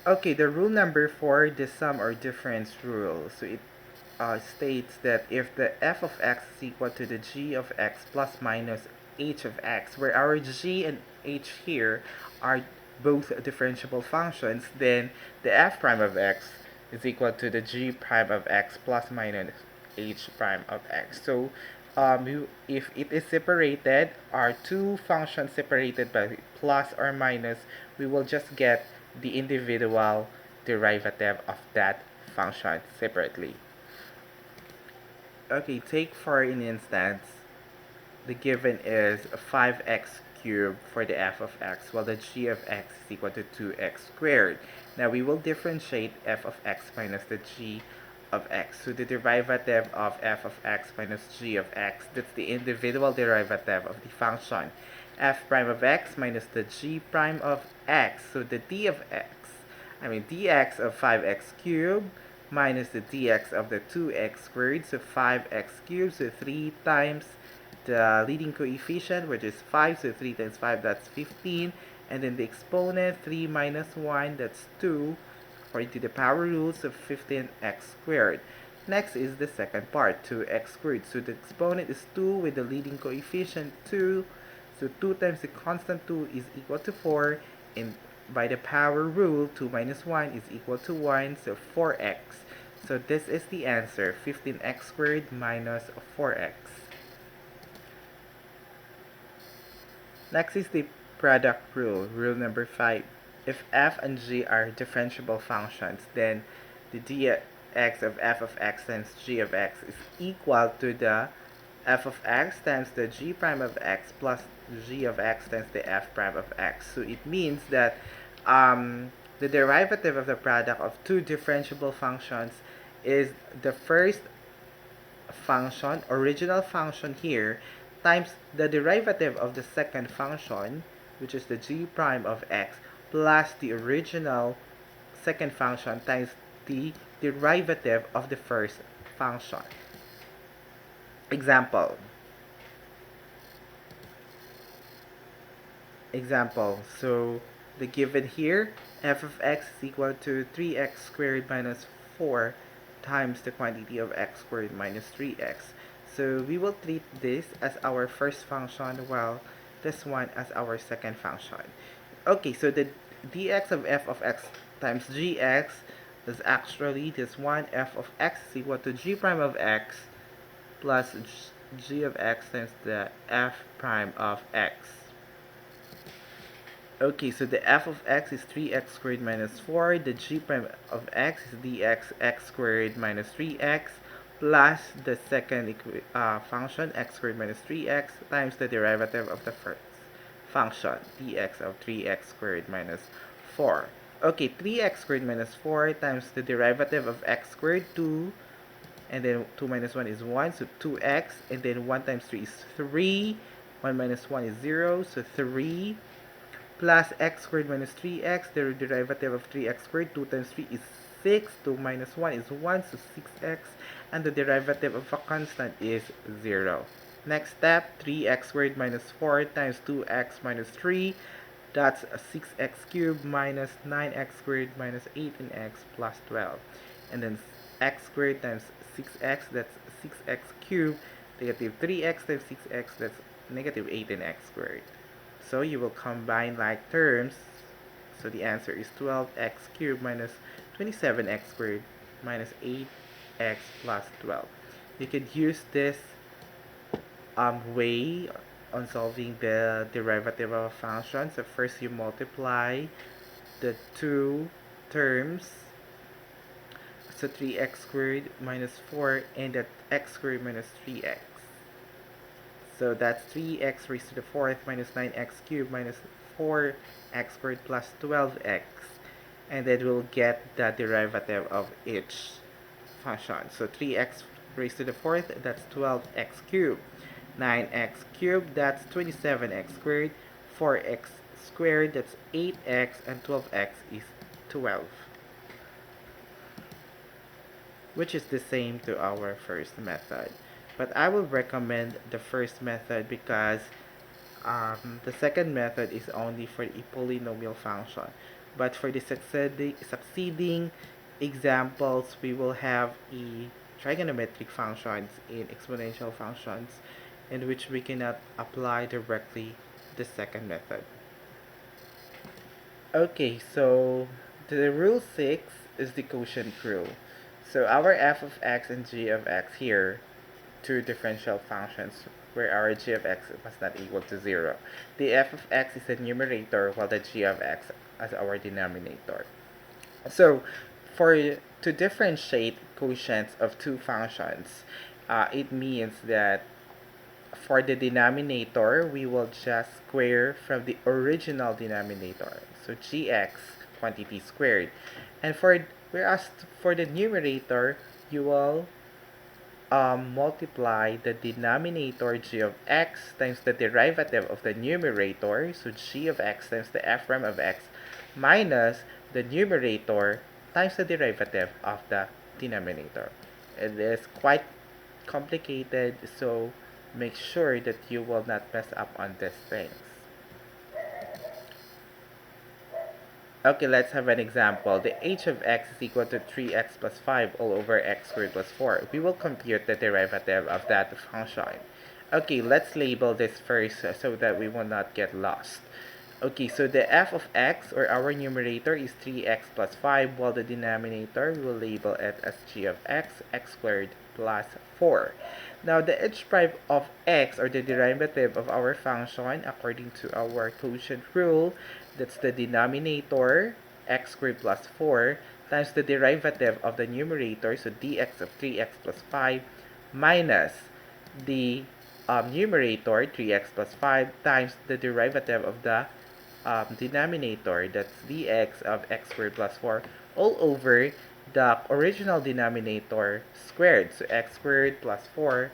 Okay, the rule number 4, the sum or difference rule. So it states that if the f of x is equal to the g of x plus minus h of x, where our g and h here are both differentiable functions, then the f prime of x is equal to the g prime of x plus minus h prime of x. So if it is separated, our two functions separated by plus or minus, we will just get the individual derivative of that function separately. Okay, take for an instance, the given is 5x cubed for the f of x, while the g of x is equal to 2x squared. Now we will differentiate f of x minus the g of x. So the derivative of f of x minus g of x, that's the individual derivative of the function f prime of x minus the g prime of x. So the dx of 5x cubed minus the dx of the 2x squared, so 5x cubed, so 3 times the leading coefficient, which is 5, so 3 times 5, that's 15, and then the exponent, 3 minus 1, that's 2, according to the power rules of 15x squared. Next is the second part, 2x squared, so the exponent is 2 with the leading coefficient 2, so 2 times the constant 2 is equal to 4, and by the power rule, 2 minus 1 is equal to 1, so 4x. So this is the answer, 15x squared minus 4x. Next is the product rule, rule number 5. If f and g are differentiable functions, then the dx of f of x times g of x is equal to the f of x times the g prime of x plus g of x times the f prime of x. So it means that the derivative of the product of two differentiable functions is the first function, original function here, times the derivative of the second function, which is the g prime of x, plus the original second function times the derivative of the first function. Example. So the given here, f of x is equal to 3x squared minus 4 times the quantity of x squared minus 3x. So we will treat this as our first function, while this one as our second function. Okay, so the dx of f of x times gx is actually this one, f of x is equal to g prime of x plus g of x times the f prime of x. Okay, so the f of x is 3x squared minus 4. The g prime of x is dx x squared minus 3x plus the second function, x squared minus 3x, times the derivative of the first function, dx of 3x squared minus 4. Okay, 3x squared minus 4 times the derivative of x squared, 2, and then 2 minus 1 is 1, so 2x, and then 1 times 3 is 3, 1 minus 1 is 0, so 3, plus x squared minus 3x, the derivative of 3x squared, 2 times 3 is 6, 2 minus 1 is 1, so 6x, and the derivative of a constant is 0. Next step, 3x squared minus 4 times 2x minus 3, that's 6x cubed minus 9x squared minus 18x plus 12. And then x squared times 6x, that's 6x cubed, negative 3x times 6x, that's negative 18x squared. So you will combine like terms. So the answer is 12x cubed minus 27x squared minus 8x plus 12. You could use this way on solving the derivative of a function. So first you multiply the two terms. So 3x squared minus 4 and that x squared minus 3x. So that's 3x raised to the 4th minus 9x cubed minus 4x squared plus 12x. And then we'll get the derivative of each function. So 3x raised to the 4th, that's 12x cubed. 9x cubed, that's 27x squared. 4x squared, that's 8x. And 12x is 12. Which is the same to our first method. But I will recommend the first method because the second method is only for a polynomial function. But for the succeeding examples, we will have a trigonometric functions in exponential functions in which we cannot apply directly the second method. Okay, so the rule 6 is the quotient rule. So our f of x and g of x here, two differential functions where our g of x must not equal to 0. The f of x is the numerator while the g of x is our denominator. So to differentiate quotients of two functions, it means that for the denominator, we will just square from the original denominator. So gx quantity squared. And whereas for the numerator, you will multiply the denominator g of x times the derivative of the numerator, so g of x times the f prime of x, minus the numerator times the derivative of the denominator. It is quite complicated, so make sure that you will not mess up on these things. Okay, let's have an example. The h of x is equal to 3x plus 5 all over x squared plus 4. We will compute the derivative of that function. Okay, let's label this first so that we will not get lost. Okay, so the f of x, or our numerator, is 3x plus 5, while the denominator, we will label it as g of x, x squared plus 4. Now, the h prime of x, or the derivative of our function, according to our quotient rule, that's the denominator, x squared plus 4, times the derivative of the numerator, so dx of 3x plus 5, minus the numerator, 3x plus 5, times the derivative of the denominator, that's dx of x squared plus 4, all over the original denominator squared, so x squared plus 4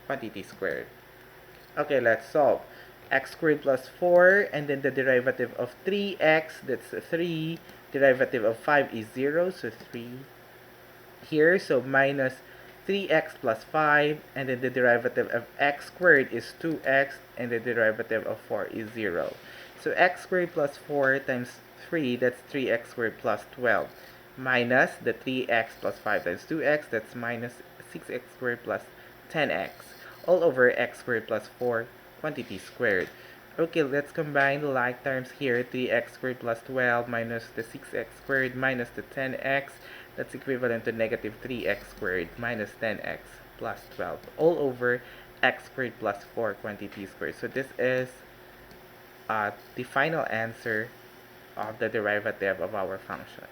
quantity squared. Okay, let's solve. X squared plus 4, and then the derivative of 3x, that's 3, derivative of 5 is 0, so 3 here, so minus 3x plus 5, and then the derivative of x squared is 2x, and the derivative of 4 is 0. So x squared plus 4 times 3, that's 3x squared plus 12, minus the 3x plus 5 times 2x, that's minus 6x squared plus 10x, all over x squared plus 4 quantity squared. Okay, let's combine the like terms here. 3x squared plus 12 minus the 6x squared minus the 10x. That's equivalent to negative 3x squared minus 10x plus 12, all over x squared plus 4 quantity squared. So this is the final answer of the derivative of our function.